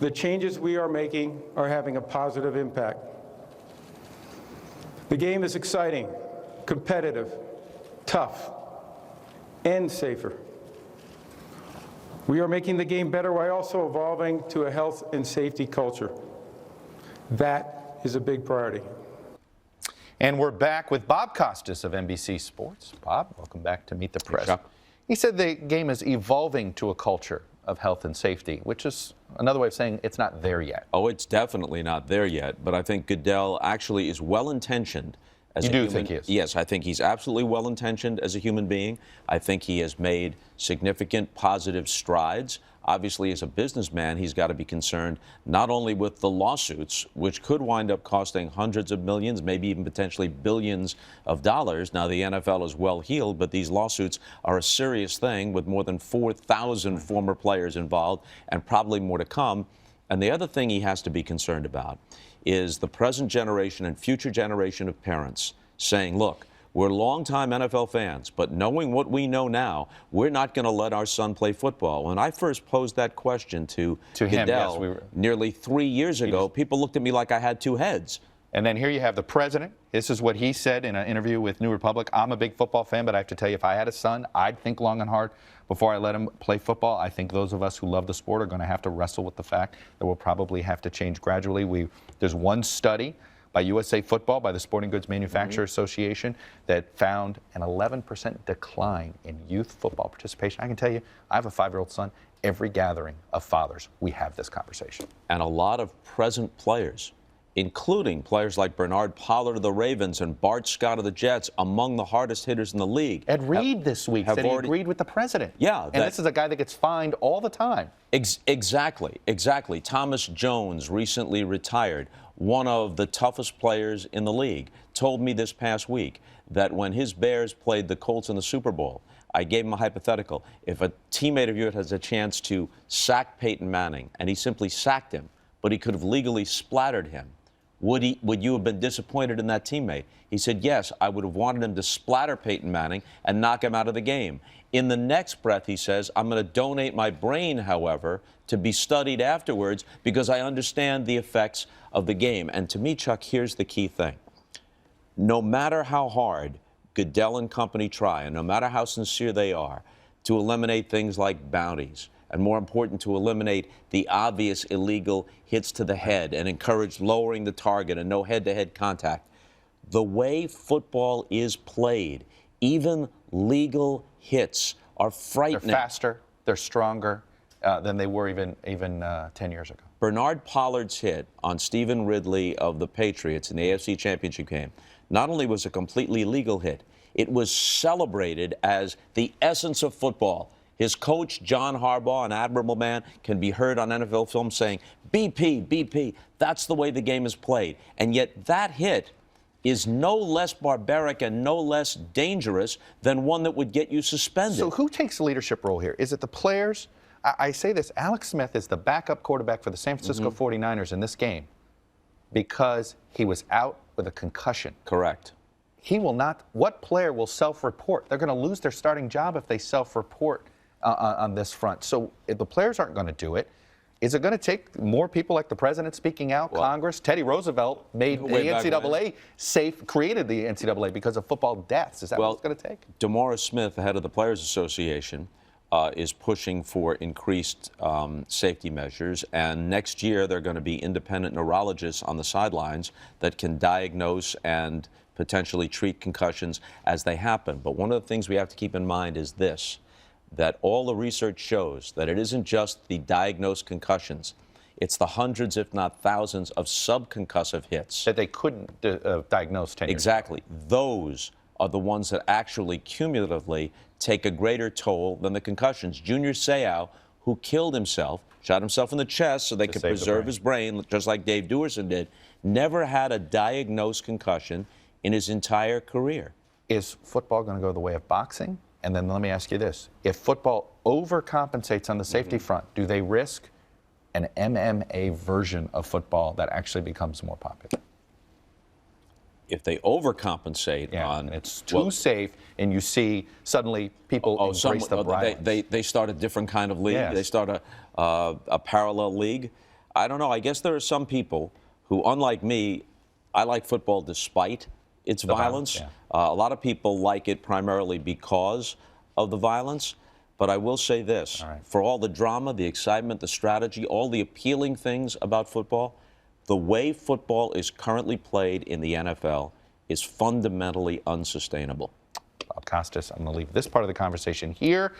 The changes we are making are having a positive impact. The game is exciting, competitive, tough, and safer. We are making the game better while also evolving to a health and safety culture. That is a big priority. And we're back with Bob Costas of NBC Sports. Bob, welcome back to Meet the Press. He said the game is evolving to a culture of health and safety, which is another way of saying it's not there yet. Oh, it's definitely not there yet, but I think Goodell actually is well-intentioned. You do think he is? Yes, I think he's absolutely well-intentioned as a human being. I think he has made significant positive strides. Obviously, as a businessman, he's got to be concerned not only with the lawsuits, which could wind up costing hundreds of millions, maybe even potentially billions of dollars. Now, the NFL is well-heeled, but these lawsuits are a serious thing with more than 4,000 former players involved and probably more to come. And the other thing he has to be concerned about is the present generation and future generation of parents saying, look, we're longtime NFL fans, but knowing what we know now, we're not going to let our son play football. When I first posed that question to Goodell him, yes, nearly 3 years ago, people looked at me like I had two heads. And then here you have the president. This is what he said in an interview with New Republic. I'm a big football fan, but I have to tell you, if I had a son, I'd think long and hard before I let him play football. I think those of us who love the sport are going to have to wrestle with the fact that we'll probably have to change gradually. There's one study by USA Football, by the Sporting Goods Manufacturers Association, that found an 11% decline in youth football participation. I can tell you, I have a 5-year-old son. Every gathering of fathers, we have this conversation. And a lot of present players, including players like Bernard Pollard of the Ravens and Bart Scott of the Jets, among the hardest hitters in the league. Ed Reed this week said he agreed with the president. Yeah. And this is a guy that gets fined all the time. Exactly. Thomas Jones, recently retired, one of the toughest players in the league, told me this past week that when his Bears played the Colts in the Super Bowl, I gave him a hypothetical. If a teammate of yours has a chance to sack Peyton Manning, and he simply sacked him, but he could have legally splattered him, would you have been disappointed in that teammate? He said, yes, I would have wanted him to splatter Peyton Manning and knock him out of the game. In the next breath, he says, I'm going to donate my brain, however, to be studied afterwards because I understand the effects of the game. And to me, Chuck, here's the key thing. No matter how hard Goodell and company try, and no matter how sincere they are, to eliminate things like bounties, and more important, to eliminate the obvious illegal hits to the head and encourage lowering the target and no head-to-head contact. The way football is played, even legal hits are frightening. They're faster, they're stronger than they were even 10 years ago. Bernard Pollard's hit on Stephen Ridley of the Patriots in the AFC Championship game not only was a completely legal hit, it was celebrated as the essence of football. His coach, John Harbaugh, an admirable man, can be heard on NFL film saying, BP, BP, that's the way the game is played. And yet that hit is no less barbaric and no less dangerous than one that would get you suspended. So who takes the leadership role here? Is it the players? I say this, Alex Smith is the backup quarterback for the San Francisco 49ers in this game because he was out with a concussion. Correct. He will not, what player will self-report? They're going to lose their starting job if they self-report on this front. So if the players aren't going to do it, is it going to take more people like the president speaking out, Congress? Teddy Roosevelt made the NCAA safe, created the NCAA because of football deaths. Is that what it's going to take? DeMaurice Smith, the head of the Players Association, is pushing for increased safety measures. And next year, there are going to be independent neurologists on the sidelines that can diagnose and potentially treat concussions as they happen. But one of the things we have to keep in mind is this, that all the research shows that it isn't just the diagnosed concussions. It's the hundreds, if not thousands, of subconcussive hits. That they couldn't diagnose 10 years ago. Exactly. Those are the ones that actually cumulatively take a greater toll than the concussions. Junior Seau, who killed himself, shot himself in the chest so they could preserve his brain, just like Dave Duerson did, never had a diagnosed concussion in his entire career. Is football going to go the way of boxing? And then let me ask you this. If football overcompensates on the safety front, do they risk an MMA version of football that actually becomes more popular? If they overcompensate on... It's too safe, and you see suddenly people embrace the violence. They start a different kind of league. They start a parallel league. I don't know. I guess there are some people who, unlike me, I like football despite its violence. yeah. A lot of people like it primarily because of the violence. But I will say this, All right. for all the drama, the excitement, the strategy, all the appealing things about football, the way football is currently played in the NFL is fundamentally unsustainable. Bob Costas, I'm going to leave this part of the conversation here.